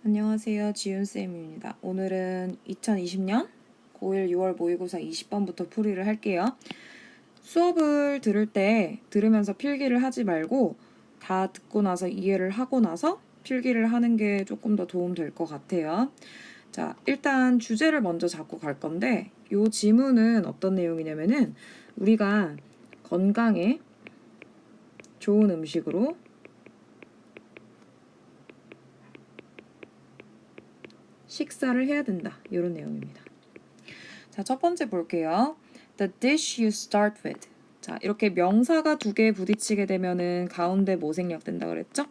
안녕하세요. 지윤쌤입니다. 오늘은 2020년 고1 6월 모의고사 20번부터 풀이를 할게요. 수업을 들을 때 들으면서 필기를 하지 말고 다 듣고 나서 이해를 하고 나서 필기를 하는 게 조금 더 도움 될 것 같아요. 자, 일단 주제를 먼저 잡고 갈 건데 이 지문은 어떤 내용이냐면은 우리가 건강에 좋은 음식으로 식사를 해야 된다. 이런 내용입니다. 자, 첫 번째 볼게요. The dish you start with. 자, 이렇게 명사가 두 개 부딪히게 되면은 가운데 뭐 생략된다 그랬죠?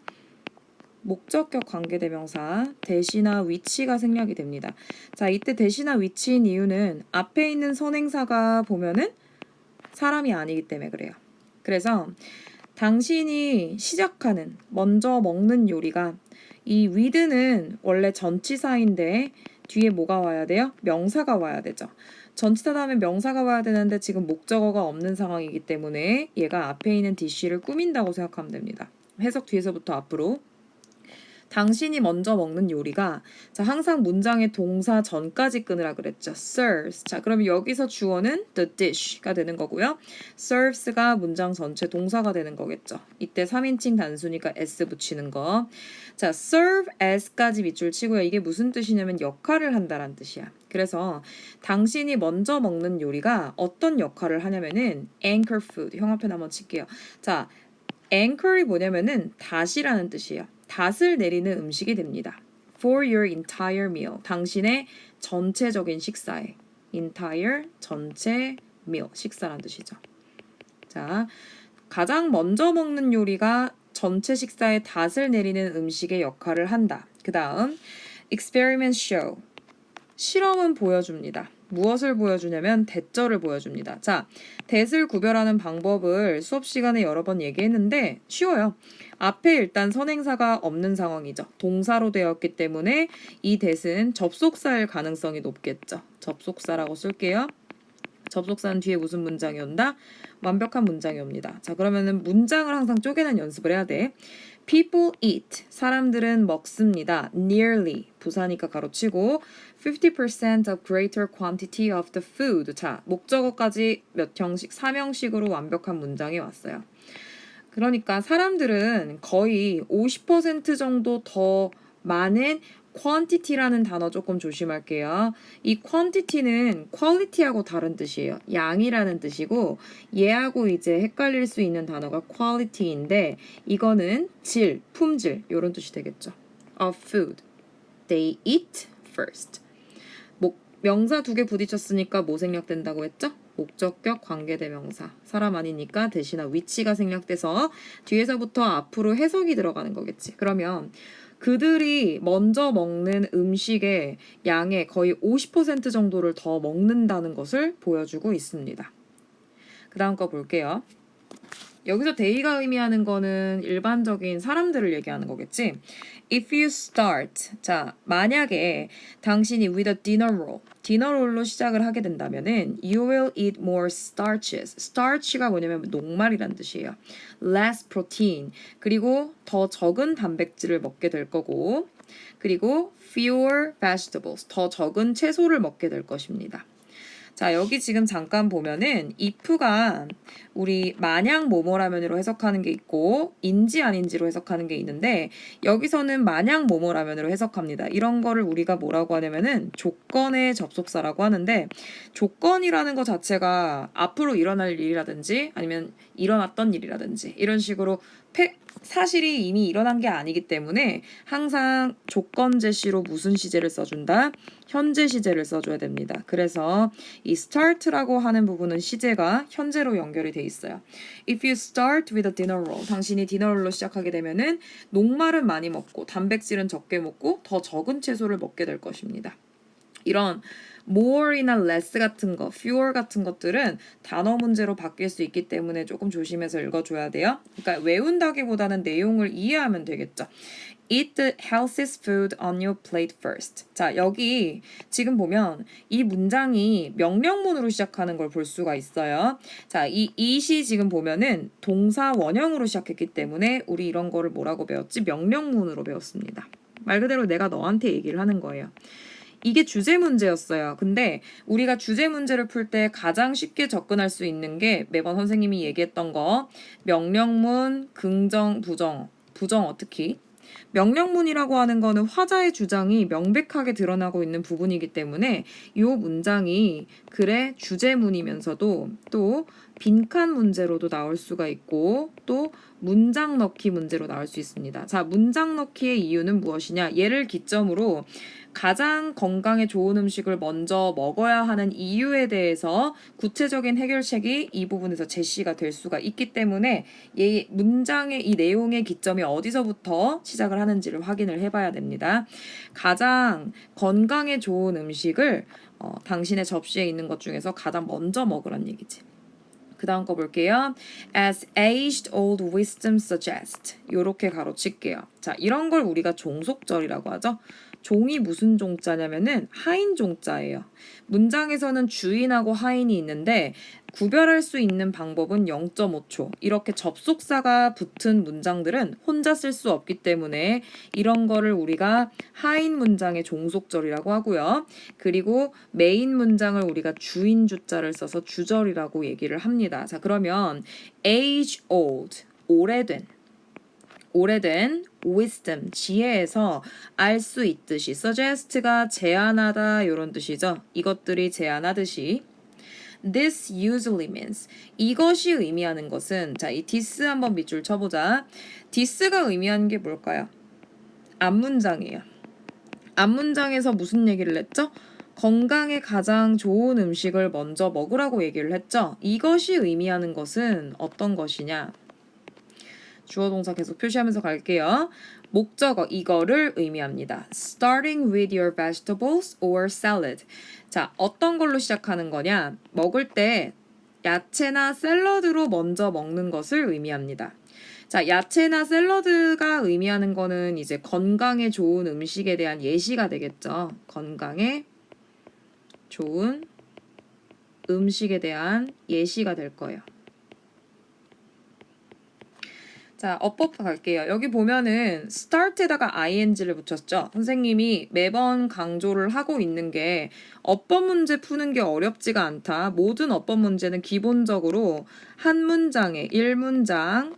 목적격 관계대명사 대시나 위치가 생략이 됩니다. 자, 이때 대시나 위치인 이유는 앞에 있는 선행사가 보면은 사람이 아니기 때문에 그래요. 그래서 당신이 시작하는 먼저 먹는 요리가 이 with는 원래 전치사인데 뒤에 뭐가 와야 돼요? 명사가 와야 되죠. 전치사 다음에 명사가 와야 되는데 지금 목적어가 없는 상황이기 때문에 얘가 앞에 있는 dish를 꾸민다고 생각하면 됩니다. 해석 뒤에서부터 앞으로. 당신이 먼저 먹는 요리가 자 항상 문장의 동사 전까지 끊으라 그랬죠. serves. 자 그럼 여기서 주어는 the dish가 되는 거고요. serves가 문장 전체 동사가 되는 거겠죠. 이때 3인칭 단수니까 s 붙이는 거. 자 serve as까지 밑줄 치고요. 이게 무슨 뜻이냐면 역할을 한다란 뜻이야. 그래서 당신이 먼저 먹는 요리가 어떤 역할을 하냐면은 anchor food. 형 앞에 한번 칠게요. 자 anchor이 뭐냐면은 닷이라는 뜻이에요. 닷을 내리는 음식이 됩니다. For your entire meal. 당신의 전체적인 식사에. entire, 전체, meal. 식사란 뜻이죠. 자, 가장 먼저 먹는 요리가 전체 식사에 닷을 내리는 음식의 역할을 한다. 그 다음, experiment show. 실험은 보여줍니다. 무엇을 보여주냐면 대절을 보여줍니다. 자, 대을 구별하는 방법을 수업 시간에 여러 번 얘기했는데 쉬워요. 앞에 일단 선행사가 없는 상황이죠. 동사로 되었기 때문에 이 대은 접속사일 가능성이 높겠죠. 접속사라고 쓸게요. 접속사는 뒤에 무슨 문장이 온다? 완벽한 문장이 옵니다. 자, 그러면은 문장을 항상 쪼개는 연습을 해야 돼. People eat. 사람들은 먹습니다. Nearly. 부사니까 가로치고 50% of greater quantity of the food. 자, 목적어까지 몇 형식, 3형식으로 완벽한 문장이 왔어요. 그러니까 사람들은 거의 50% 정도 더 많은 quantity라는 단어 조금 조심할게요. 이 quantity는 quality하고 다른 뜻이에요. 양이라는 뜻이고 얘하고 이제 헷갈릴 수 있는 단어가 quality인데 이거는 질, 품질 이런 뜻이 되겠죠. of food. They eat first. 명사 두 개 부딪혔으니까 뭐 생략된다고 했죠? 목적격 관계대명사. 사람 아니니까 대시나 위치가 생략돼서 뒤에서부터 앞으로 해석이 들어가는 거겠지. 그러면 그들이 먼저 먹는 음식의 양의 거의 50% 정도를 더 먹는다는 것을 보여주고 있습니다. 그 다음 거 볼게요. 여기서 they가 의미하는 거는 일반적인 사람들을 얘기하는 거겠지. If you start, 자 만약에 당신이 with a dinner roll, 디너롤로 시작을 하게 된다면은 you will eat more starches. starch가 뭐냐면 녹말이란 뜻이에요. less protein, 그리고 더 적은 단백질을 먹게 될 거고, 그리고 fewer vegetables, 더 적은 채소를 먹게 될 것입니다. 자, 여기 지금 잠깐 보면은 if가 우리 마냥 뭐뭐라면으로 해석하는 게 있고 인지 아닌지로 해석하는 게 있는데 여기서는 마냥 뭐뭐라면으로 해석합니다. 이런 거를 우리가 뭐라고 하냐면은 조건의 접속사라고 하는데 조건이라는 거 자체가 앞으로 일어날 일이라든지 아니면 일어났던 일이라든지 이런 식으로 사실이 이미 일어난 게 아니기 때문에 항상 조건 제시로 무슨 시제를 써준다? 현재 시제를 써줘야 됩니다. 그래서 이 start라고 하는 부분은 시제가 현재로 연결이 돼 있어요. If you start with a dinner roll, 당신이 디너롤로 시작하게 되면은 녹말은 많이 먹고 단백질은 적게 먹고 더 적은 채소를 먹게 될 것입니다. 이런 more이나 less 같은 거, fewer 같은 것들은 단어 문제로 바뀔 수 있기 때문에 조금 조심해서 읽어줘야 돼요. 그러니까 외운다기보다는 내용을 이해하면 되겠죠. Eat the healthiest food on your plate first. 자, 여기 지금 보면 이 문장이 명령문으로 시작하는 걸 볼 수가 있어요. 자, 이 it이 지금 보면은 동사 원형으로 시작했기 때문에 우리 이런 거를 뭐라고 배웠지? 명령문으로 배웠습니다. 말 그대로 내가 너한테 얘기를 하는 거예요. 이게 주제 문제였어요. 근데 우리가 주제 문제를 풀 때 가장 쉽게 접근할 수 있는 게 매번 선생님이 얘기했던 거 명령문, 긍정, 부정, 부정어 특히 명령문이라고 하는 거는 화자의 주장이 명백하게 드러나고 있는 부분이기 때문에 이 문장이 글의 주제문이면서도 또 빈칸 문제로도 나올 수가 있고 또 문장 넣기 문제로 나올 수 있습니다. 자, 문장 넣기의 이유는 무엇이냐? 얘를 기점으로 가장 건강에 좋은 음식을 먼저 먹어야 하는 이유에 대해서 구체적인 해결책이 이 부분에서 제시가 될 수가 있기 때문에 이 문장의 이 내용의 기점이 어디서부터 시작을 하는지를 확인을 해봐야 됩니다. 가장 건강에 좋은 음식을 당신의 접시에 있는 것 중에서 가장 먼저 먹으란 얘기지. 그 다음 거 볼게요. As aged old wisdom suggests. 요렇게 가로칠게요. 자, 이런 걸 우리가 종속절이라고 하죠. 종이 무슨 종자냐면은 하인 종자예요. 문장에서는 주인하고 하인이 있는데 구별할 수 있는 방법은 0.5초. 이렇게 접속사가 붙은 문장들은 혼자 쓸 수 없기 때문에 이런 거를 우리가 하인 문장의 종속절이라고 하고요. 그리고 메인 문장을 우리가 주인 주자를 써서 주절이라고 얘기를 합니다. 자, 그러면 age old, 오래된 wisdom, 지혜에서 알 수 있듯이 suggest가 제안하다 이런 뜻이죠. 이것들이 제안하듯이 This usually means 이것이 의미하는 것은 자, 이 this 한번 밑줄 쳐보자. this가 의미하는 게 뭘까요? 앞문장이에요. 앞문장에서 무슨 얘기를 했죠? 건강에 가장 좋은 음식을 먼저 먹으라고 얘기를 했죠. 이것이 의미하는 것은 어떤 것이냐? 주어 동사 계속 표시하면서 갈게요. 목적어 이거를 의미합니다. Starting with your vegetables or salad. 자, 어떤 걸로 시작하는 거냐? 먹을 때 야채나 샐러드로 먼저 먹는 것을 의미합니다. 자, 야채나 샐러드가 의미하는 거는 이제 건강에 좋은 음식에 대한 예시가 되겠죠. 건강에 좋은 음식에 대한 예시가 될 거예요. 자, 어법 갈게요. 여기 보면은 start에다가 ing를 붙였죠. 선생님이 매번 강조를 하고 있는 게 어법 문제 푸는 게 어렵지가 않다. 모든 어법 문제는 기본적으로 한 문장에 1문장,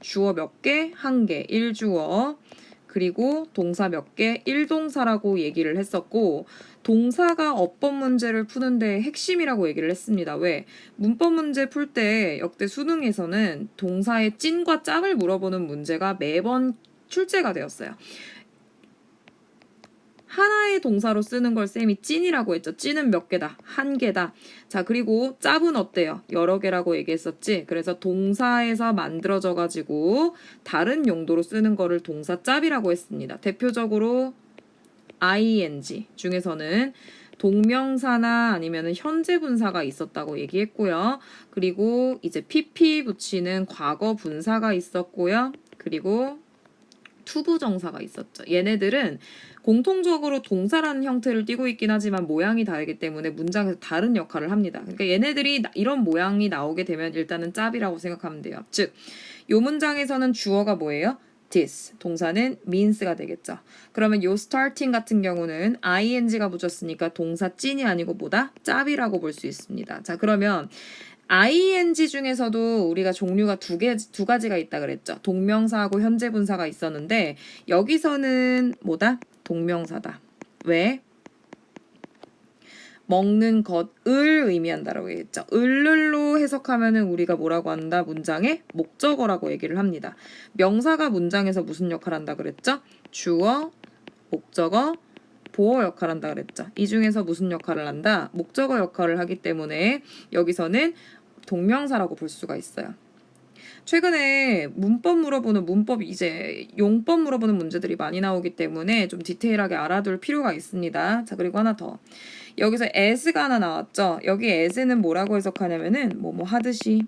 주어 몇 개, 1개, 1주어, 그리고 동사 몇 개, 1동사라고 얘기를 했었고 동사가 어법 문제를 푸는데 핵심이라고 얘기를 했습니다. 왜? 문법 문제 풀 때 역대 수능에서는 동사의 찐과 짝을 물어보는 문제가 매번 출제가 되었어요. 하나의 동사로 쓰는 걸 쌤이 찐이라고 했죠. 찐은 몇 개다? 1개다. 자, 그리고 짭은 어때요? 여러 개라고 얘기했었지. 그래서 동사에서 만들어져 가지고 다른 용도로 쓰는 거를 동사 짭이라고 했습니다. 대표적으로 ing 중에서는 동명사나 아니면 현재 분사가 있었다고 얘기했고요. 그리고 이제 pp 붙이는 과거 분사가 있었고요. 그리고 투부정사가 있었죠. 얘네들은 공통적으로 동사라는 형태를 띠고 있긴 하지만 모양이 다르기 때문에 문장에서 다른 역할을 합니다. 그러니까 얘네들이 이런 모양이 나오게 되면 일단은 짭이라고 생각하면 돼요. 즉, 요 문장에서는 주어가 뭐예요? this, 동사는 means가 되겠죠. 그러면 요 starting 같은 경우는 ing가 붙였으니까 동사 찐이 아니고 뭐다? 짭이라고 볼 수 있습니다. 자, 그러면 ing 중에서도 우리가 종류가 두 가지가 있다 그랬죠. 동명사하고 현재 분사가 있었는데 여기서는 뭐다? 동명사다. 왜? 먹는 것을 의미한다라고 얘기했죠. 을로 해석하면은 우리가 뭐라고 한다? 문장의 목적어라고 얘기를 합니다. 명사가 문장에서 무슨 역할을 한다 그랬죠? 주어, 목적어, 보어 역할을 한다 그랬죠. 이 중에서 무슨 역할을 한다? 목적어 역할을 하기 때문에 여기서는 동명사라고 볼 수가 있어요. 최근에 문법 이제 용법 물어보는 문제들이 많이 나오기 때문에 좀 디테일하게 알아둘 필요가 있습니다. 자, 그리고 하나 더. 여기서 as가 하나 나왔죠. 여기 as는 뭐라고 해석하냐면은 뭐뭐 하듯이.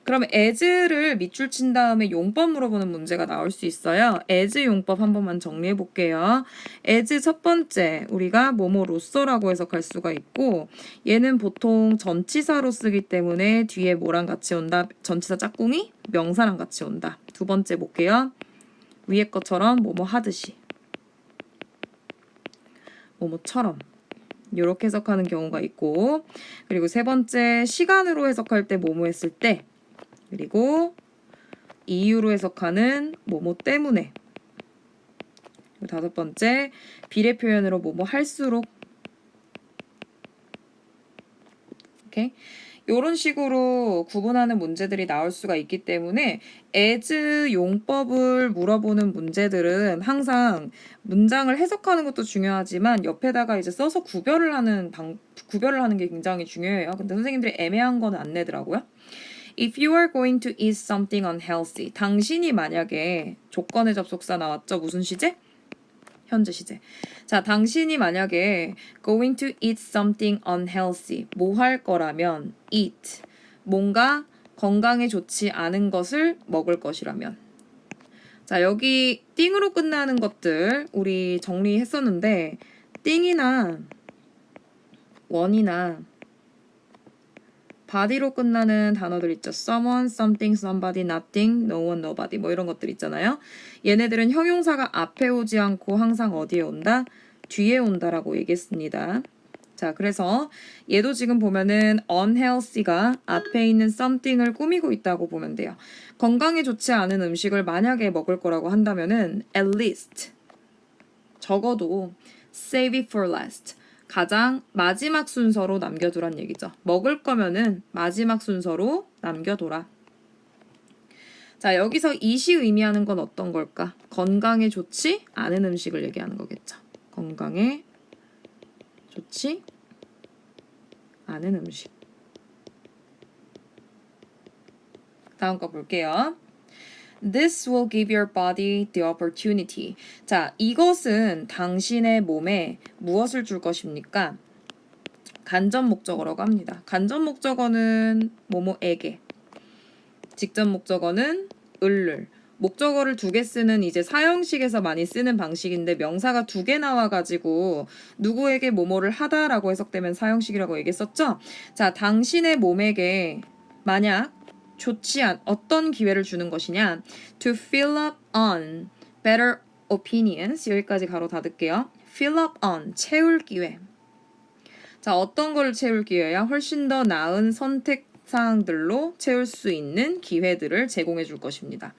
그러면 as를 밑줄 친 다음에 용법 물어보는 문제가 나올 수 있어요. as 용법 한 번만 정리해 볼게요. as 첫 번째 우리가 뭐뭐로서라고 해석할 수가 있고 얘는 보통 전치사로 쓰기 때문에 뒤에 뭐랑 같이 온다? 전치사 짝꿍이 명사랑 같이 온다. 두 번째 볼게요. 위에 것처럼 뭐뭐 하듯이, 뭐뭐처럼 이렇게 해석하는 경우가 있고, 그리고 세 번째 시간으로 해석할 때 뭐뭐 했을 때, 그리고 이유로 해석하는 뭐뭐 때문에, 그리고 다섯 번째 비례 표현으로 뭐뭐 할수록. 오케이? 이런 식으로 구분하는 문제들이 나올 수가 있기 때문에 as 용법을 물어보는 문제들은 항상 문장을 해석하는 것도 중요하지만 옆에다가 이제 써서 구별을 하는 게 굉장히 중요해요. 근데 선생님들이 애매한 거는 안 내더라고요. If you are going to eat something unhealthy, 당신이 만약에 조건의 접속사 나왔죠? 무슨 시제? 현재 시제. 자, 당신이 만약에 going to eat something unhealthy, 뭐 할 거라면 eat, 뭔가 건강에 좋지 않은 것을 먹을 것이라면. 자, 여기 띵으로 끝나는 것들 우리 정리했었는데 띵이나 원이나 body로 끝나는 단어들 있죠. someone, something, somebody, nothing, no one, nobody 뭐 이런 것들 있잖아요. 얘네들은 형용사가 앞에 오지 않고 항상 어디에 온다? 뒤에 온다라고 얘기했습니다. 자, 그래서 얘도 지금 보면은 unhealthy가 앞에 있는 something을 꾸미고 있다고 보면 돼요. 건강에 좋지 않은 음식을 만약에 먹을 거라고 한다면은 at least 적어도 save it for last. 가장 마지막 순서로 남겨두란 얘기죠. 먹을 거면은 마지막 순서로 남겨둬라. 자, 여기서 it이 의미하는 건 어떤 걸까? 건강에 좋지 않은 음식을 얘기하는 거겠죠. 건강에 좋지 않은 음식. 다음 거 볼게요. This will give your body the opportunity. 자, 이것은 당신의 몸에 무엇을 줄 것입니까? 간접 목적어라고 합니다. 간접 목적어는 뭐뭐에게, 직접 목적어는 을를, 목적어를 두 개 쓰는 이제 사형식에서 많이 쓰는 방식인데 명사가 두 개 나와가지고 누구에게 뭐뭐를 하다라고 해석되면 사형식이라고 얘기했었죠? 자, 당신의 몸에게 만약 좋지 않 어떤 기회를 주는 것이냐? To fill up on better opinions. 여기까지 가로 닫을게요. fill up on 채울 기회. 자, 어떤 걸 채울 기회야? 훨씬 더 나은 선택 사항들로 채울 수 있는 기회들을 제공해 줄 것입니다.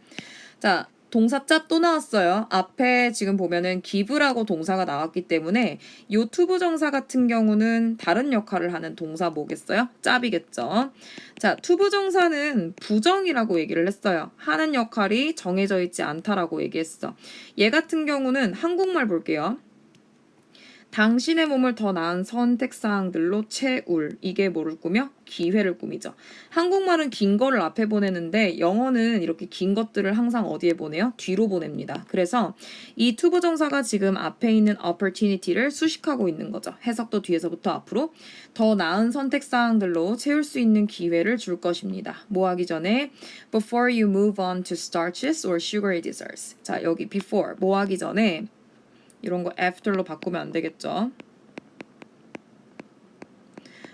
자, 동사 짭 또 나왔어요. 앞에 지금 보면은 give라고 동사가 나왔기 때문에 요 투부정사 같은 경우는 다른 역할을 하는 동사 뭐겠어요? 짭이겠죠. 자, 투부정사는 부정이라고 얘기를 했어요. 하는 역할이 정해져 있지 않다라고 얘기했어. 얘 같은 경우는 한국말 볼게요. 당신의 몸을 더 나은 선택사항들로 채울. 이게 뭐를 꾸며? 기회를 꾸미죠. 한국말은 긴 거를 앞에 보내는데 영어는 이렇게 긴 것들을 항상 어디에 보내요? 뒤로 보냅니다. 그래서 이 투부정사가 지금 앞에 있는 opportunity를 수식하고 있는 거죠. 해석도 뒤에서부터 앞으로 더 나은 선택사항들로 채울 수 있는 기회를 줄 것입니다. 뭐 하기 전에 before you move on to starches or sugary desserts. 자, 여기 before 뭐 하기 전에 이런 거 after로 바꾸면 안 되겠죠.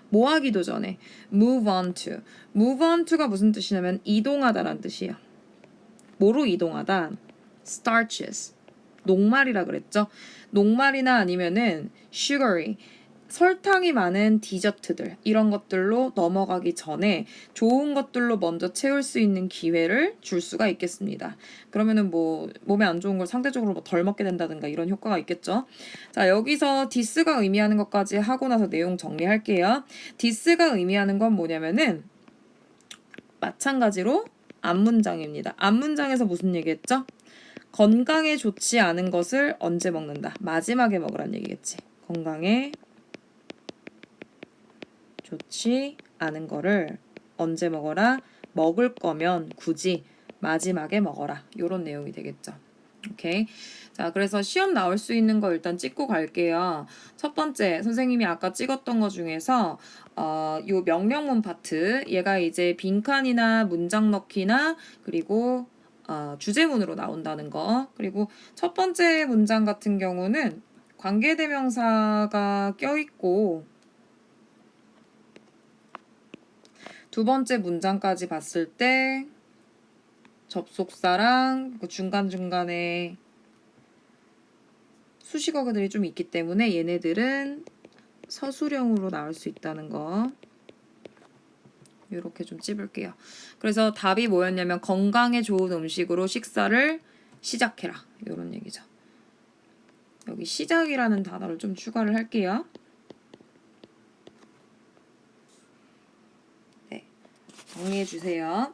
뭐 하기도 전에 move on to. move on to가 무슨 뜻이냐면 이동하다라는 뜻이에요. 뭐로 이동하다? starches. 녹말이라 그랬죠. 녹말이나 아니면은 sugary. 설탕이 많은 디저트들 이런 것들로 넘어가기 전에 좋은 것들로 먼저 채울 수 있는 기회를 줄 수가 있겠습니다. 그러면은 뭐 몸에 안 좋은 걸 상대적으로 뭐 덜 먹게 된다든가 이런 효과가 있겠죠. 자, 여기서 this가 의미하는 것까지 하고 나서 내용 정리할게요. this가 의미하는 건 뭐냐면은 마찬가지로 앞문장입니다. 앞문장에서 무슨 얘기했죠? 건강에 좋지 않은 것을 언제 먹는다? 마지막에 먹으란 얘기겠지. 건강에 좋지 않은 거를 언제 먹어라? 먹을 거면 굳이 마지막에 먹어라. 요런 내용이 되겠죠. 오케이. 자, 그래서 시험 나올 수 있는 거 일단 찍고 갈게요. 첫 번째, 선생님이 아까 찍었던 거 중에서 요 명령문 파트, 얘가 이제 빈칸이나 문장 넣기나 그리고 주제문으로 나온다는 거. 그리고 첫 번째 문장 같은 경우는 관계대명사가 껴있고 두 번째 문장까지 봤을 때 접속사랑 중간중간에 수식어들이 좀 있기 때문에 얘네들은 서술형으로 나올 수 있다는 거 이렇게 좀 찝을게요. 그래서 답이 뭐였냐면 건강에 좋은 음식으로 식사를 시작해라. 이런 얘기죠. 여기 시작이라는 단어를 좀 추가를 할게요. 네, 정리해 주세요.